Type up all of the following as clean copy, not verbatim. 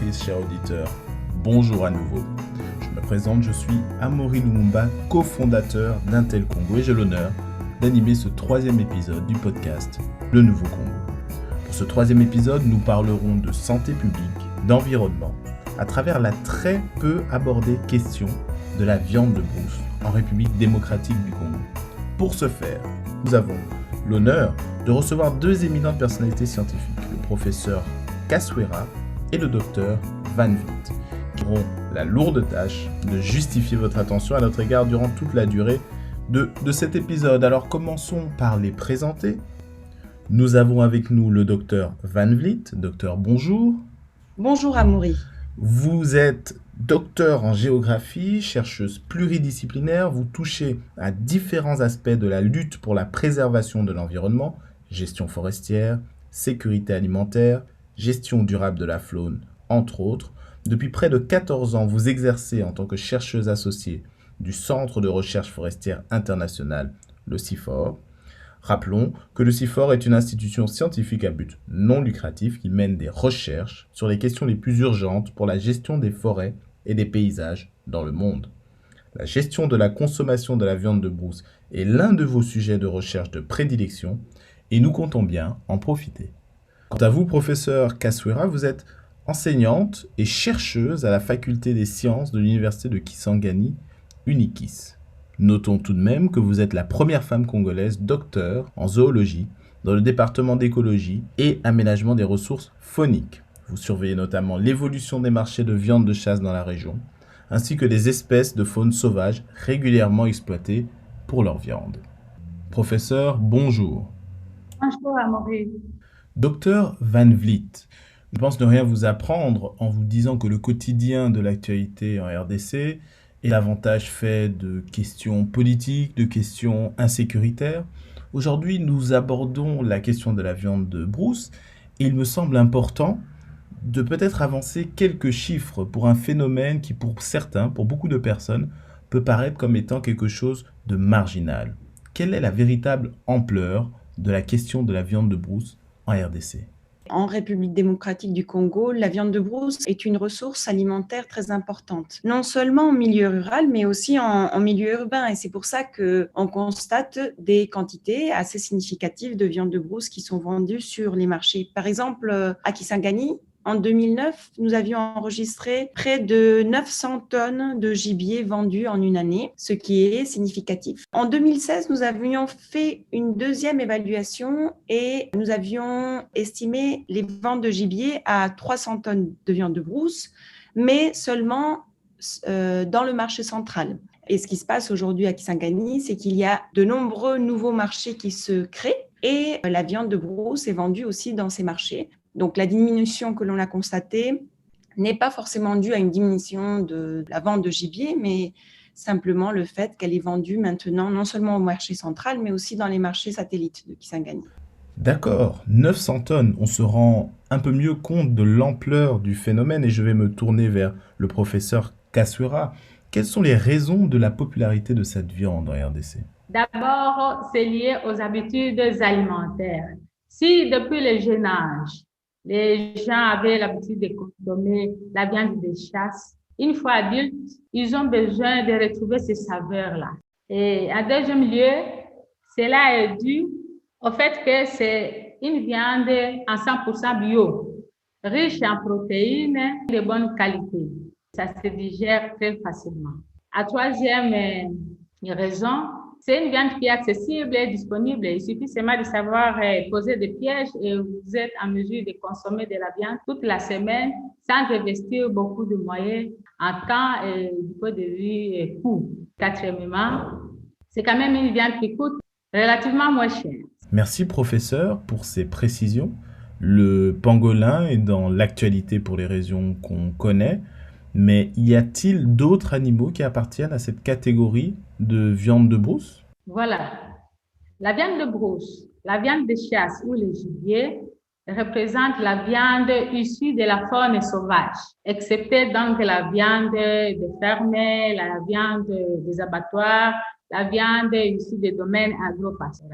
auditrices, chers auditeurs, bonjour à nouveau. Je me présente, je suis Amaury Lumumba, cofondateur d'Intel Congo et j'ai l'honneur d'animer ce troisième épisode du podcast Le Nouveau Congo. Pour ce troisième épisode, nous parlerons de santé publique, d'environnement, à travers la très peu abordée question de la viande de brousse en République démocratique du Congo. Pour ce faire, nous avons l'honneur de recevoir deux éminentes personnalités scientifiques, le professeur Kaswera et le docteur Van Vliet, qui auront la lourde tâche de justifier votre attention à notre égard durant toute la durée de cet épisode. Alors commençons par les présenter. Nous avons avec nous le docteur Van Vliet. Docteur, bonjour. Bonjour Amaury. Vous êtes docteur en géographie, chercheuse pluridisciplinaire, vous touchez à différents aspects de la lutte pour la préservation de l'environnement, gestion forestière, sécurité alimentaire, gestion durable de la faune, entre autres. Depuis près de 14 ans, vous exercez en tant que chercheuse associée du Centre de recherche forestière international, le CIFOR. Rappelons que le CIFOR est une institution scientifique à but non lucratif qui mène des recherches sur les questions les plus urgentes pour la gestion des forêts et des paysages dans le monde. La gestion de la consommation de la viande de brousse est l'un de vos sujets de recherche de prédilection et nous comptons bien en profiter. Quant à vous, professeur Kaswera, vous êtes enseignante et chercheuse à la faculté des sciences de l'université de Kisangani, UNIKIS. Notons tout de même que vous êtes la première femme congolaise docteur en zoologie dans le département d'écologie et aménagement des ressources fauniques. Vous surveillez notamment l'évolution des marchés de viande de chasse dans la région, ainsi que des espèces de faune sauvage régulièrement exploitées pour leur viande. Professeur, bonjour. Bonjour Amaury. Docteur Van Vliet, je pense ne rien vous apprendre en vous disant que le quotidien de l'actualité en RDC est davantage fait de questions politiques, de questions insécuritaires. Aujourd'hui, nous abordons la question de la viande de brousse et il me semble important de peut-être avancer quelques chiffres pour un phénomène qui, pour certains, pour beaucoup de personnes, peut paraître comme étant quelque chose de marginal. Quelle est la véritable ampleur de la question de la viande de brousse en RDC ? En République démocratique du Congo, la viande de brousse est une ressource alimentaire très importante, non seulement en milieu rural, mais aussi en milieu urbain. Et c'est pour ça qu'on constate des quantités assez significatives de viande de brousse qui sont vendues sur les marchés. Par exemple, à Kisangani, en 2009, nous avions enregistré près de 900 tonnes de gibier vendues en une année, ce qui est significatif. En 2016, nous avions fait une deuxième évaluation et nous avions estimé les ventes de gibier à 300 tonnes de viande de brousse, mais seulement dans le marché central. Et ce qui se passe aujourd'hui à Kisangani, c'est qu'il y a de nombreux nouveaux marchés qui se créent et la viande de brousse est vendue aussi dans ces marchés. Donc, la diminution que l'on a constatée n'est pas forcément due à une diminution de la vente de gibier, mais simplement le fait qu'elle est vendue maintenant non seulement au marché central, mais aussi dans les marchés satellites de Kisangani. D'accord, 900 tonnes, on se rend un peu mieux compte de l'ampleur du phénomène et je vais me tourner vers le professeur Kaswera. Quelles sont les raisons de la popularité de cette viande en RDC ? D'abord, c'est lié aux habitudes alimentaires. Si depuis le jeune âge, les gens avaient l'habitude de consommer la viande de chasse, une fois adultes, ils ont besoin de retrouver ces saveurs-là. Et en deuxième lieu, cela est dû au fait que c'est une viande en 100% bio, riche en protéines de bonne qualité. Ça se digère très facilement. La troisième raison, c'est une viande qui est accessible et disponible. Il suffit seulement de savoir poser des pièges et vous êtes en mesure de consommer de la viande toute la semaine sans investir beaucoup de moyens en temps et du point de vue coût. Quatrièmement, c'est quand même une viande qui coûte relativement moins cher. Merci professeur pour ces précisions. Le pangolin est dans l'actualité pour les raisons qu'on connaît, mais y a-t-il d'autres animaux qui appartiennent à cette catégorie de viande de brousse ? Voilà. La viande de brousse, la viande de chasse ou le gibier représente la viande issue de la faune sauvage, excepté donc la viande des fermes, la viande des abattoirs, la viande issue des domaines agro-pastoraux.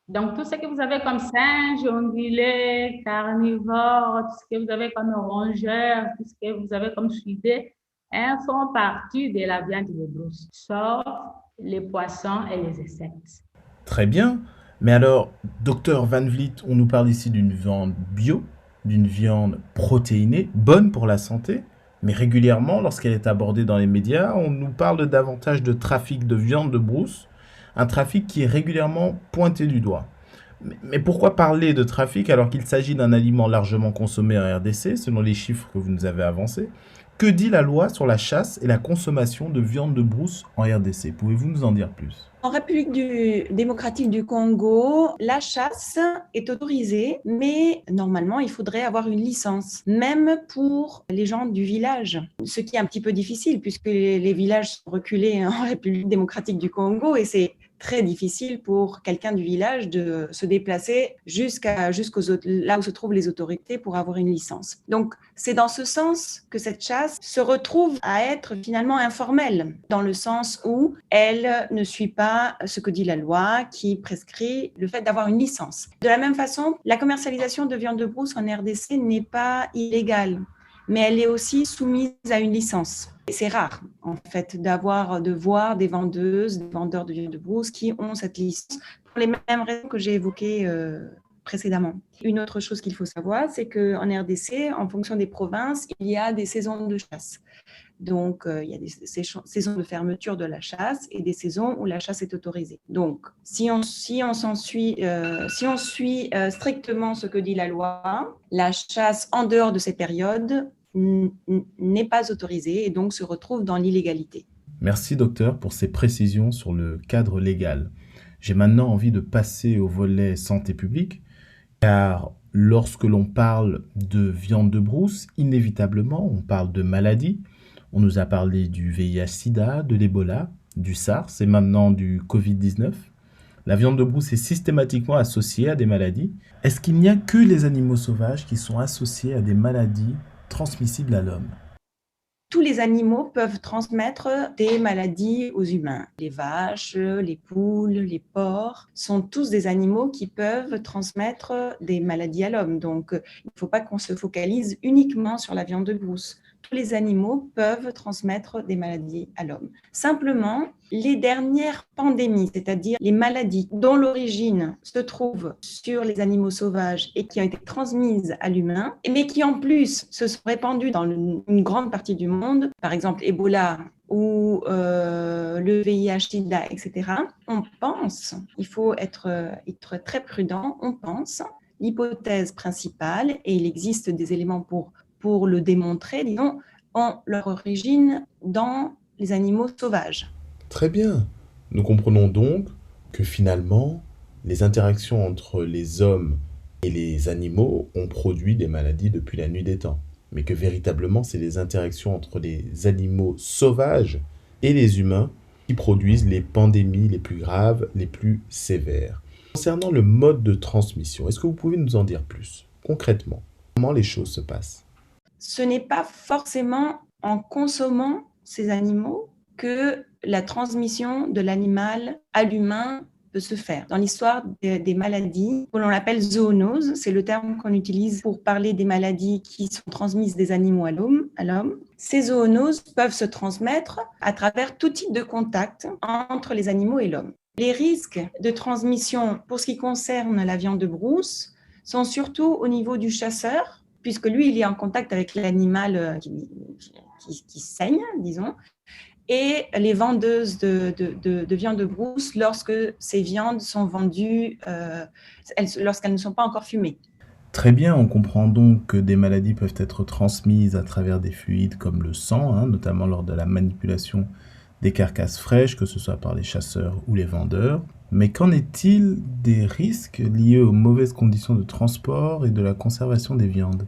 Donc, tout ce que vous avez comme singe, ongulé, carnivore, tout ce que vous avez comme rongeur, tout ce que vous avez comme suidé, font partie de la viande de brousse, sauf les poissons et les insectes. Très bien. Mais alors, docteur Van Vliet, on nous parle ici d'une viande bio, d'une viande protéinée, bonne pour la santé, mais régulièrement, lorsqu'elle est abordée dans les médias, on nous parle davantage de trafic de viande de brousse, un trafic qui est régulièrement pointé du doigt. Mais pourquoi parler de trafic alors qu'il s'agit d'un aliment largement consommé en RDC, selon les chiffres que vous nous avez avancés? Que dit la loi sur la chasse et la consommation de viande de brousse en RDC? Pouvez-vous nous en dire plus? En République démocratique du Congo, la chasse est autorisée, mais normalement, il faudrait avoir une licence, même pour les gens du village. Ce qui est un petit peu difficile puisque les villages sont reculés en République démocratique du Congo et c'est très difficile pour quelqu'un du village de se déplacer là où se trouvent les autorités pour avoir une licence. Donc, c'est dans ce sens que cette chasse se retrouve à être finalement informelle, dans le sens où elle ne suit pas ce que dit la loi qui prescrit le fait d'avoir une licence. De la même façon, la commercialisation de viande de brousse en RDC n'est pas illégale, mais elle est aussi soumise à une licence. Et c'est rare, en fait, de voir des vendeuses, des vendeurs de viande de brousse qui ont cette licence pour les mêmes raisons que j'ai évoquées précédemment. Une autre chose qu'il faut savoir, c'est qu'en RDC, en fonction des provinces, il y a des saisons de chasse. Donc, il y a des saisons de fermeture de la chasse et des saisons où la chasse est autorisée. Donc, si on suit strictement ce que dit la loi, la chasse en dehors de ces périodes n'est pas autorisée et donc se retrouve dans l'illégalité. Merci docteur pour ces précisions sur le cadre légal. J'ai maintenant envie de passer au volet santé publique, car lorsque l'on parle de viande de brousse, inévitablement, on parle de maladies. On nous a parlé du VIH-Sida, de l'Ebola, du SARS et maintenant du Covid-19. La viande de brousse est systématiquement associée à des maladies. Est-ce qu'il n'y a que les animaux sauvages qui sont associés à des maladies transmissibles à l'homme? Tous les animaux peuvent transmettre des maladies aux humains. Les vaches, les poules, les porcs sont tous des animaux qui peuvent transmettre des maladies à l'homme. Donc, il ne faut pas qu'on se focalise uniquement sur la viande de brousse. Tous les animaux peuvent transmettre des maladies à l'homme. Simplement, les dernières pandémies, c'est-à-dire les maladies dont l'origine se trouve sur les animaux sauvages et qui ont été transmises à l'humain, mais qui en plus se sont répandues dans une grande partie du monde, par exemple Ebola ou le VIH-Sida, etc., on pense, il faut être très prudent, on pense, l'hypothèse principale, et il existe des éléments pour le démontrer, disons, ont leur origine dans les animaux sauvages. Très bien. Nous comprenons donc que finalement, les interactions entre les hommes et les animaux ont produit des maladies depuis la nuit des temps. Mais que véritablement, c'est les interactions entre les animaux sauvages et les humains qui produisent les pandémies les plus graves, les plus sévères. Concernant le mode de transmission, est-ce que vous pouvez nous en dire plus? Concrètement, comment les choses se passent? Ce n'est pas forcément en consommant ces animaux que la transmission de l'animal à l'humain peut se faire. Dans l'histoire des maladies, que l'on appelle zoonoses, c'est le terme qu'on utilise pour parler des maladies qui sont transmises des animaux à l'homme. Ces zoonoses peuvent se transmettre à travers tout type de contact entre les animaux et l'homme. Les risques de transmission pour ce qui concerne la viande de brousse sont surtout au niveau du chasseur, puisque lui, il est en contact avec l'animal qui saigne, disons, et les vendeuses de viande de brousse lorsque ces viandes sont vendues, lorsqu'elles ne sont pas encore fumées. Très bien, on comprend donc que des maladies peuvent être transmises à travers des fluides comme le sang, notamment lors de la manipulation des carcasses fraîches, que ce soit par les chasseurs ou les vendeurs. Mais qu'en est-il des risques liés aux mauvaises conditions de transport et de la conservation des viandes?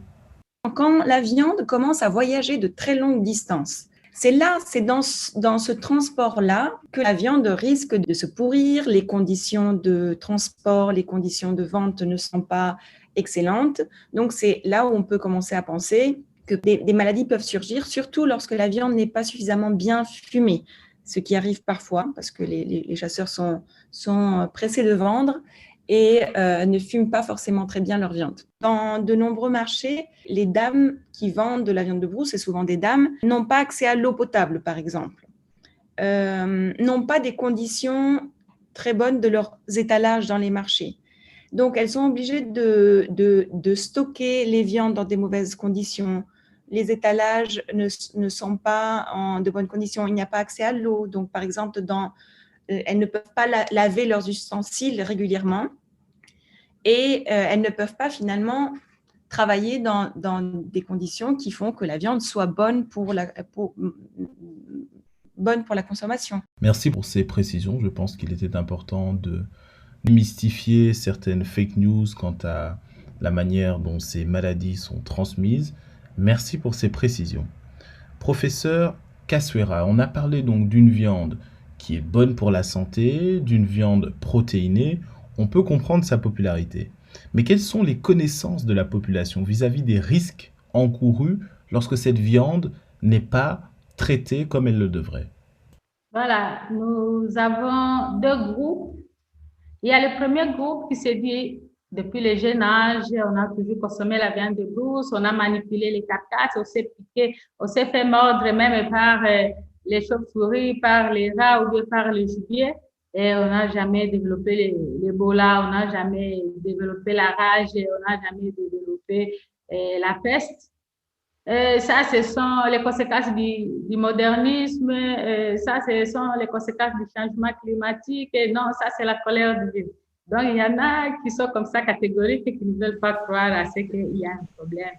Quand la viande commence à voyager de très longues distances, c'est dans ce transport-là que la viande risque de se pourrir, les conditions de transport, les conditions de vente ne sont pas excellentes. Donc, c'est là où on peut commencer à penser que des maladies peuvent surgir, surtout lorsque la viande n'est pas suffisamment bien fumée, ce qui arrive parfois parce que les chasseurs sont pressés de vendre et ne fument pas forcément très bien leur viande. Dans de nombreux marchés, les dames qui vendent de la viande de brousse, et souvent des dames, n'ont pas accès à l'eau potable, par exemple, n'ont pas des conditions très bonnes de leurs étalages dans les marchés. Donc, elles sont obligées de stocker les viandes dans des mauvaises conditions. Les étalages ne sont pas en de bonnes conditions. Il n'y a pas accès à l'eau. Donc, par exemple, elles ne peuvent pas laver leurs ustensiles régulièrement et elles ne peuvent pas finalement travailler dans des conditions qui font que la viande soit bonne pour la consommation. Merci pour ces précisions. Je pense qu'il était important de démystifier certaines fake news quant à la manière dont ces maladies sont transmises. Merci pour ces précisions. Professeur Kaswera, on a parlé donc d'une viande qui est bonne pour la santé, d'une viande protéinée. On peut comprendre sa popularité. Mais quelles sont les connaissances de la population vis-à-vis des risques encourus lorsque cette viande n'est pas traitée comme elle le devrait? Voilà, nous avons deux groupes. Il y a le premier groupe qui se dit, depuis le jeune âge, on a toujours consommé la viande de brousse, on a manipulé les carcasses, on s'est piqué, on s'est fait mordre même par les chauves-souris, par les rats ou bien par le gibier. Et on n'a jamais développé l'Ebola, on n'a jamais développé la rage, on n'a jamais développé la peste. Ça, ce sont les conséquences du modernisme, ça, ce sont les conséquences du changement climatique, et non, ça, c'est la colère de Dieu. Donc, il y en a qui sont comme ça catégoriques et qui ne veulent pas croire à ce qu'il y a un problème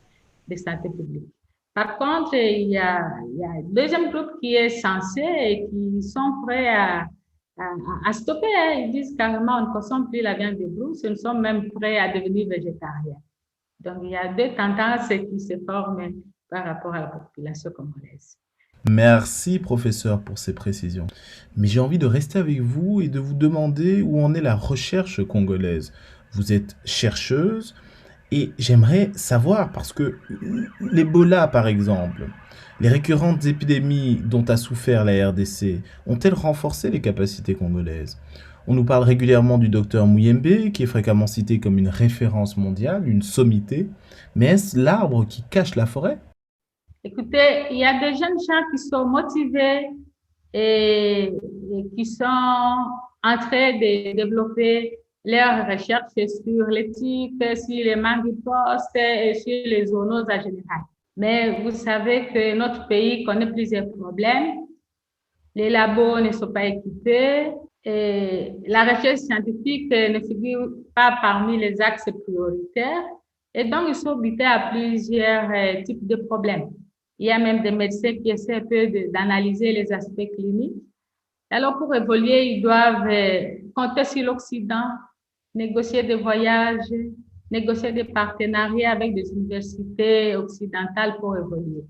de santé publique. Par contre, il y a un deuxième groupe qui est censé et qui sont prêts à stopper. Ils disent carrément, on ne consomme plus la viande de brousse, nous sommes même prêts à devenir végétariens. Donc, il y a deux tendances qui se forment par rapport à la population congolaise. Merci, professeur, pour ces précisions. Mais j'ai envie de rester avec vous et de vous demander où en est la recherche congolaise. Vous êtes chercheuse et j'aimerais savoir, parce que l'Ebola, par exemple, les récurrentes épidémies dont a souffert la RDC, ont-elles renforcé les capacités congolaises? On nous parle régulièrement du docteur Mouyembe, qui est fréquemment cité comme une référence mondiale, une sommité. Mais est-ce l'arbre qui cache la forêt? Écoutez, il y a des jeunes gens qui sont motivés et qui sont en train de développer leurs recherches sur l'éthique, sur les manguipostes et sur les zoonoses en général. Mais vous savez que notre pays connaît plusieurs problèmes. Les labos ne sont pas équipés et la recherche scientifique ne figure pas parmi les axes prioritaires. Et donc, ils sont butés à plusieurs types de problèmes. Il y a même des médecins qui essaient un peu d'analyser les aspects cliniques. Alors, pour évoluer, ils doivent compter sur l'Occident, négocier des voyages, négocier des partenariats avec des universités occidentales pour évoluer.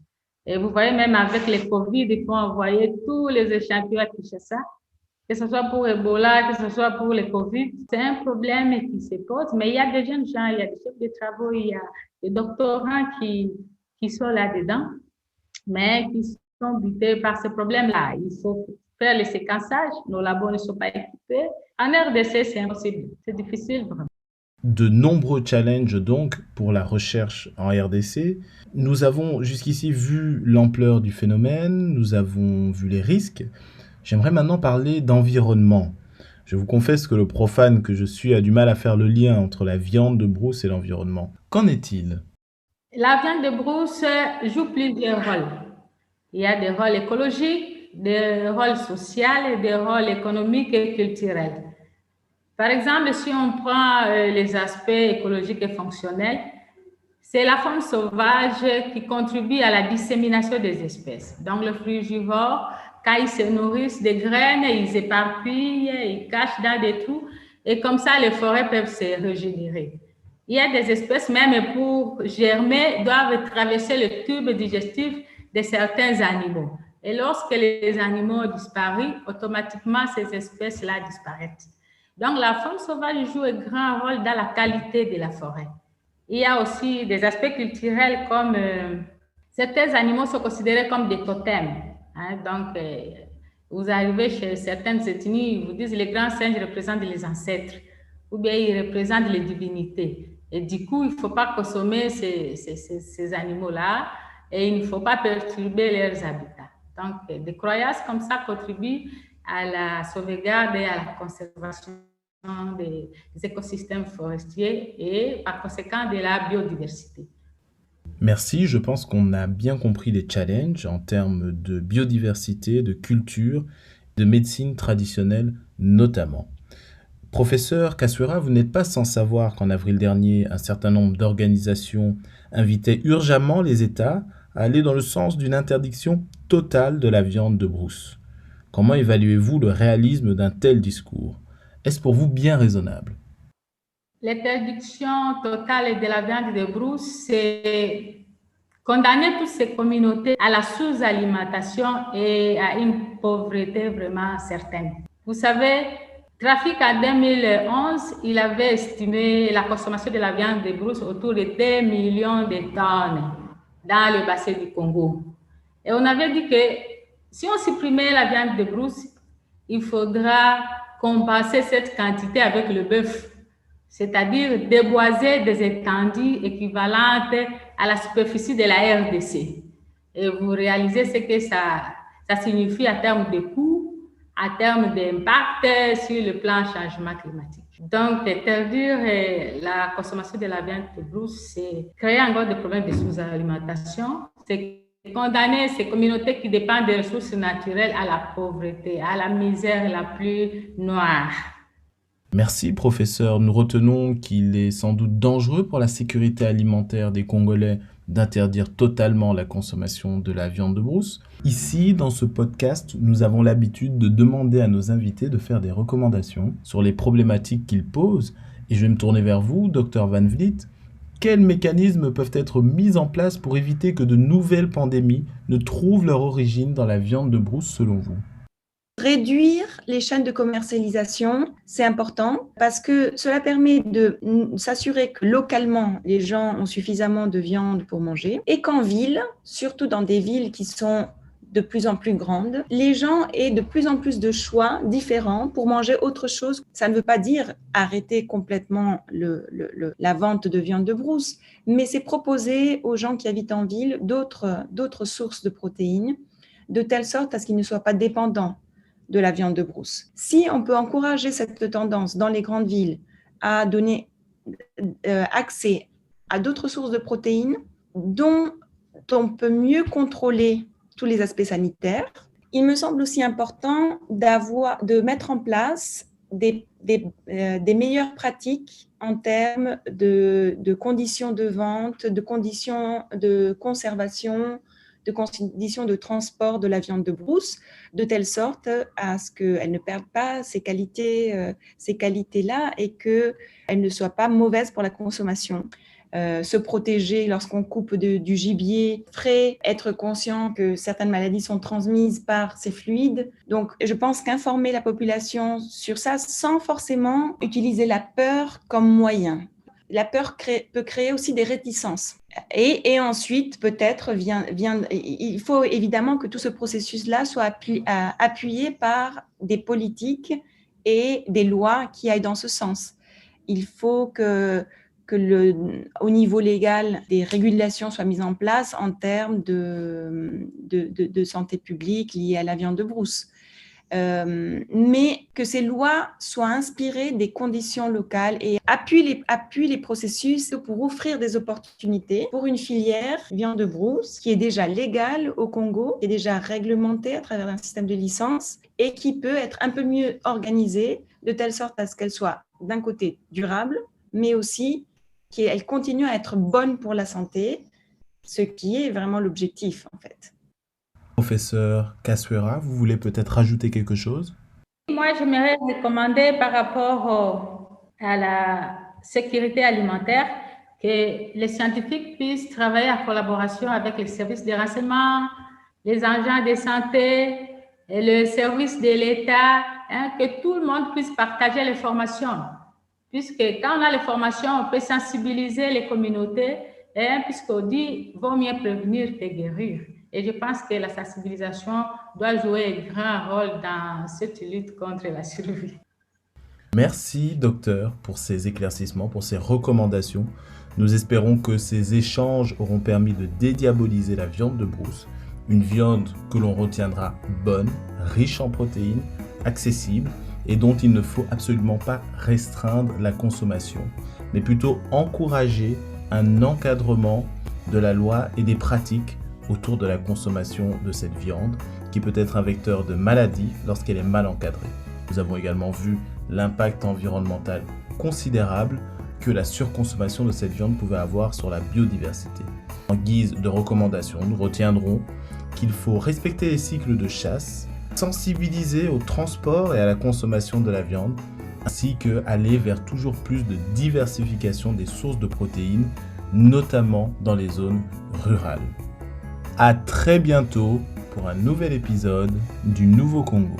Et vous voyez, même avec les COVID, il faut envoyer tous les échantillons à Kinshasa, que ce soit pour Ebola, que ce soit pour le COVID. C'est un problème qui se pose, mais il y a des jeunes gens, il y a des chefs de travaux, il y a des doctorants qui sont là-dedans, mais qui sont butés par ce problème-là. Il faut faire le séquençage, nos labos ne sont pas équipés. En RDC, c'est impossible, c'est difficile vraiment. De nombreux challenges donc pour la recherche en RDC. Nous avons jusqu'ici vu l'ampleur du phénomène, nous avons vu les risques. J'aimerais maintenant parler d'environnement. Je vous confesse que le profane que je suis a du mal à faire le lien entre la viande de brousse et l'environnement. Qu'en est-il? La viande de brousse joue plusieurs rôles. Il y a des rôles écologiques, des rôles sociaux et des rôles économiques et culturels. Par exemple, si on prend les aspects écologiques et fonctionnels, c'est la faune sauvage qui contribue à la dissémination des espèces. Donc, le frugivore, quand ils se nourrissent des graines, ils éparpillent, ils cachent dans des trous, et comme ça, les forêts peuvent se régénérer. Il y a des espèces, même pour germer, doivent traverser le tube digestif de certains animaux. Et lorsque les animaux disparaissent, automatiquement, ces espèces-là disparaissent. Donc, la faune sauvage joue un grand rôle dans la qualité de la forêt. Il y a aussi des aspects culturels comme certains animaux sont considérés comme des totems. Hein, donc, vous arrivez chez certaines ethnies, ils vous disent les grands singes représentent les ancêtres. ou bien ils représentent les divinités. Et du coup, il ne faut pas consommer ces animaux-là et il ne faut pas perturber leurs habitats. Donc, des croyances comme ça contribuent à la sauvegarde et à la conservation des écosystèmes forestiers et par conséquent de la biodiversité. Merci, je pense qu'on a bien compris les challenges en termes de biodiversité, de culture, de médecine traditionnelle notamment. Professeur Kaswera, vous n'êtes pas sans savoir qu'en avril dernier, un certain nombre d'organisations invitaient urgemment les États à aller dans le sens d'une interdiction totale de la viande de brousse. Comment évaluez-vous le réalisme d'un tel discours? Est-ce pour vous bien raisonnable? L'interdiction totale de la viande de brousse, c'est condamner toutes ces communautés à la sous-alimentation et à une pauvreté vraiment certaine. Vous savez, Trafic en 2011, il avait estimé la consommation de la viande de brousse autour de 2 millions de tonnes dans le bassin du Congo. Et on avait dit que si on supprimait la viande de brousse, il faudra compenser cette quantité avec le bœuf, c'est-à-dire déboiser des étendues équivalentes à la superficie de la RDC. Et vous réalisez ce que ça signifie en termes de coûts, en termes d'impact sur le plan changement climatique. Donc, interdire la consommation de la viande de brousse, c'est créer encore des problèmes de sous-alimentation, c'est condamner ces communautés qui dépendent des ressources naturelles à la pauvreté, à la misère la plus noire. Merci, professeur. Nous retenons qu'il est sans doute dangereux pour la sécurité alimentaire des Congolais d'interdire totalement la consommation de la viande de brousse. Ici, dans ce podcast, nous avons l'habitude de demander à nos invités de faire des recommandations sur les problématiques qu'ils posent. Et je vais me tourner vers vous, Dr Van Vliet. Quels mécanismes peuvent être mis en place pour éviter que de nouvelles pandémies ne trouvent leur origine dans la viande de brousse selon vous? Réduire les chaînes de commercialisation, c'est important parce que cela permet de s'assurer que localement, les gens ont suffisamment de viande pour manger et qu'en ville, surtout dans des villes qui sont de plus en plus grandes, les gens aient de plus en plus de choix différents pour manger autre chose. Ça ne veut pas dire arrêter complètement la vente de viande de brousse, mais c'est proposer aux gens qui habitent en ville d'autres sources de protéines, de telle sorte à ce qu'ils ne soient pas dépendants de la viande de brousse. Si on peut encourager cette tendance dans les grandes villes à donner accès à d'autres sources de protéines dont on peut mieux contrôler tous les aspects sanitaires, il me semble aussi important de mettre en place des meilleures pratiques en termes de conditions de vente, de conditions de conservation, de conditions de transport de la viande de brousse, de telle sorte à ce qu'elle ne perde pas ces qualités-là et qu'elle ne soit pas mauvaise pour la consommation. Se protéger lorsqu'on coupe du gibier frais, être conscient que certaines maladies sont transmises par ces fluides. Donc, je pense qu'informer la population sur ça sans forcément utiliser la peur comme moyen. La peur peut créer aussi des réticences. Et ensuite, peut-être, il faut évidemment que tout ce processus-là soit appuyé par des politiques et des lois qui aillent dans ce sens. Il faut au niveau légal, des régulations soient mises en place en termes de santé publique liées à la viande de brousse. Mais que ces lois soient inspirées des conditions locales et appuient les processus pour offrir des opportunités pour une filière viande de brousse qui est déjà légale au Congo, qui est déjà réglementée à travers un système de licence et qui peut être un peu mieux organisée de telle sorte à ce qu'elle soit d'un côté durable, mais aussi qu'elle continue à être bonne pour la santé, ce qui est vraiment l'objectif en fait. Professeur Kaswera, vous voulez peut-être rajouter quelque chose? Moi, j'aimerais recommander par rapport à la sécurité alimentaire que les scientifiques puissent travailler en collaboration avec les services de renseignement, les agents de santé et le service de l'État, que tout le monde puisse partager les formations. Puisque quand on a les formations, on peut sensibiliser les communautés, puisqu'on dit « vaut mieux prévenir que guérir ». Et je pense que la sensibilisation doit jouer un grand rôle dans cette lutte contre la survie. Merci, docteur, pour ces éclaircissements, pour ces recommandations. Nous espérons que ces échanges auront permis de dédiaboliser la viande de brousse, une viande que l'on retiendra bonne, riche en protéines, accessible et dont il ne faut absolument pas restreindre la consommation, mais plutôt encourager un encadrement de la loi et des pratiques autour de la consommation de cette viande, qui peut être un vecteur de maladie lorsqu'elle est mal encadrée. Nous avons également vu l'impact environnemental considérable que la surconsommation de cette viande pouvait avoir sur la biodiversité. En guise de recommandation, nous retiendrons qu'il faut respecter les cycles de chasse, sensibiliser au transport et à la consommation de la viande, ainsi qu'aller vers toujours plus de diversification des sources de protéines, notamment dans les zones rurales. À très bientôt pour un nouvel épisode du Nouveau Congo.